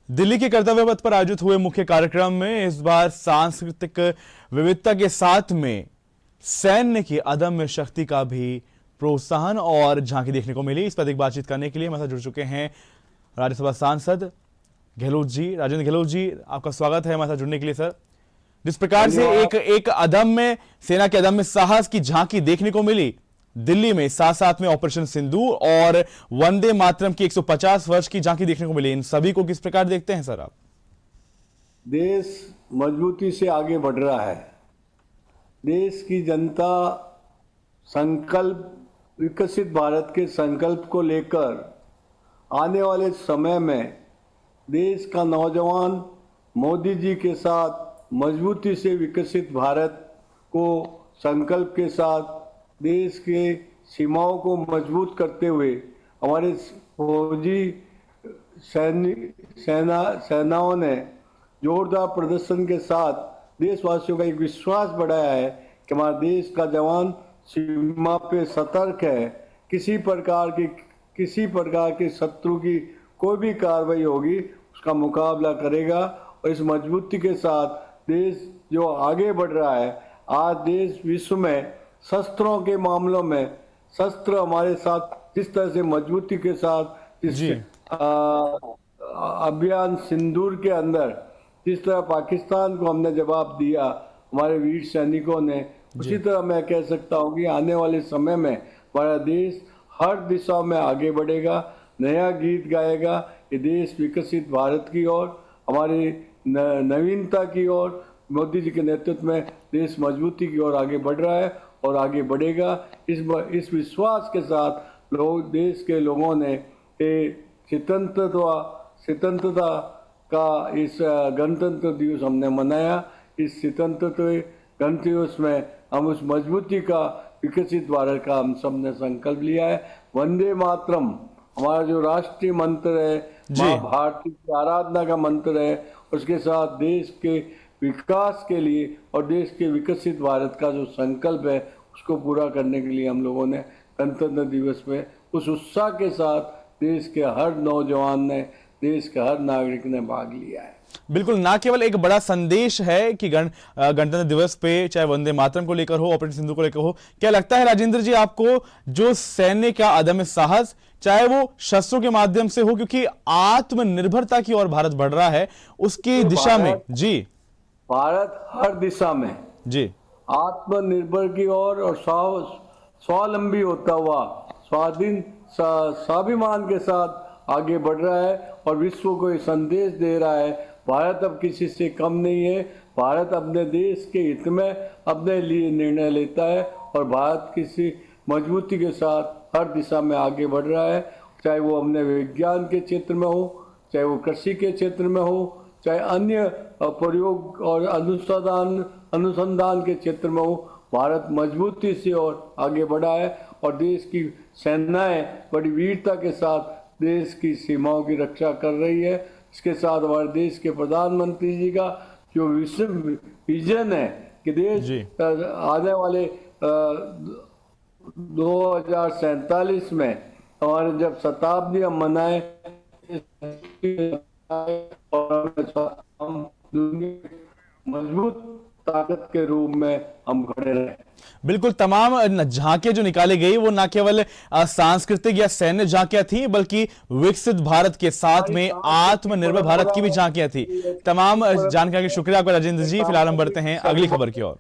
दिल्ली के कर्तव्य पथ पर आयोजित हुए मुख्य कार्यक्रम में इस बार सांस्कृतिक विविधता के साथ में सैन्य की अदम्य शक्ति का भी प्रोत्साहन और झांकी देखने को मिली। इस पर अधिक बातचीत करने के लिए हमारे साथ जुड़ चुके हैं राज्यसभा सांसद गहलोत जी, राजेंद्र गहलोत जी, आपका स्वागत है हमारे साथ जुड़ने के लिए। सर, जिस प्रकार से एक अदम्य सेना के अदम्य साहस की झांकी देखने को मिली दिल्ली में, साथ साथ में ऑपरेशन सिंदूर और वंदे मातरम की 150 वर्ष की झांकी देखने को मिली, इन सभी को किस प्रकार देखते हैं सर आप? देश मजबूती से आगे बढ़ रहा है। देश की जनता संकल्प, विकसित भारत के संकल्प को लेकर आने वाले समय में देश का नौजवान मोदी जी के साथ मजबूती से विकसित भारत को संकल्प के साथ देश के सीमाओं को मजबूत करते हुए हमारे फौजी सेनाओं ने जोरदार प्रदर्शन के साथ देशवासियों का एक विश्वास बढ़ाया है कि हमारा देश का जवान सीमा पे सतर्क है। किसी प्रकार के शत्रु की कोई भी कार्रवाई होगी उसका मुकाबला करेगा। और इस मजबूती के साथ देश जो आगे बढ़ रहा है, आज देश विश्व में शस्त्रों के मामलों में शस्त्र हमारे साथ जिस तरह से मजबूती के साथ इस अभियान सिंदूर के अंदर जिस तरह पाकिस्तान को हमने जवाब दिया हमारे वीर सैनिकों ने, उसी तरह मैं कह सकता हूँ कि आने वाले समय में हमारा देश हर दिशा में आगे बढ़ेगा, नया गीत गाएगा। ये देश विकसित भारत की ओर, हमारी नवीनता की ओर, मोदी जी के नेतृत्व में देश मजबूती की ओर आगे बढ़ रहा है और आगे बढ़ेगा। इस विश्वास के साथ देश के लोगों ने स्वतंत्रता का इस गणतंत्र दिवस हमने मनाया। इस स्वतंत्रता गणतंत्र दिवस में हम उस मजबूती का, विकसित भारत का हम सब ने संकल्प लिया है। वंदे मातरम हमारा जो राष्ट्रीय मंत्र है, माँ भारती की आराधना का मंत्र है, उसके साथ देश के विकास के लिए और देश के विकसित भारत का जो संकल्प है उसको पूरा करने के लिए हम लोगों ने गणतंत्र दिवस में उस उत्साह के साथ देश के हर नौजवान ने, देश के हर नागरिक ने भाग लिया है। बिल्कुल, ना केवल एक बड़ा संदेश है कि गणतंत्र दिवस पे चाहे वंदे मातरम को लेकर हो, ऑपरेशन सिंधु को लेकर हो, क्या लगता है राजेंद्र जी आपको जो सैन्य का अदम्य साहस, चाहे वो शस्त्रों के माध्यम से हो, क्योंकि आत्मनिर्भरता की ओर भारत बढ़ रहा है, उसकी दिशा में भारत हर दिशा में आत्मनिर्भर की ओर और स्वावलंबी होता हुआ स्वाधीन स्वाभिमान के साथ आगे बढ़ रहा है और विश्व को ये संदेश दे रहा है भारत अब किसी से कम नहीं है। भारत अपने देश के हित में अपने लिए निर्णय लेता है और भारत किसी मजबूती के साथ हर दिशा में आगे बढ़ रहा है, चाहे वो अपने विज्ञान के क्षेत्र में हो, चाहे वो कृषि के क्षेत्र में हो, चाहे अन्य प्रयोग और अनुसंधान के क्षेत्र में हो। भारत मजबूती से और आगे बढ़ा है और देश की सेनाएं बड़ी वीरता के साथ देश की सीमाओं की रक्षा कर रही है। इसके साथ हमारे देश के प्रधानमंत्री जी का जो विजन है कि देश आने वाले 2047 में हमारे जब शताब्दी हम मनाए और हम मजबूत ताकत के रूप में हम खड़े रहे। बिल्कुल, तमाम झांकियां जो निकाली गई वो ना केवल सांस्कृतिक या सैन्य झांकियां थी, बल्कि विकसित भारत के साथ में आत्मनिर्भर भारत की भी झांकियां थी। तमाम जानकारी के शुक्रिया आपका राजेंद्र जी। फिलहाल हम बढ़ते हैं अगली खबर की ओर।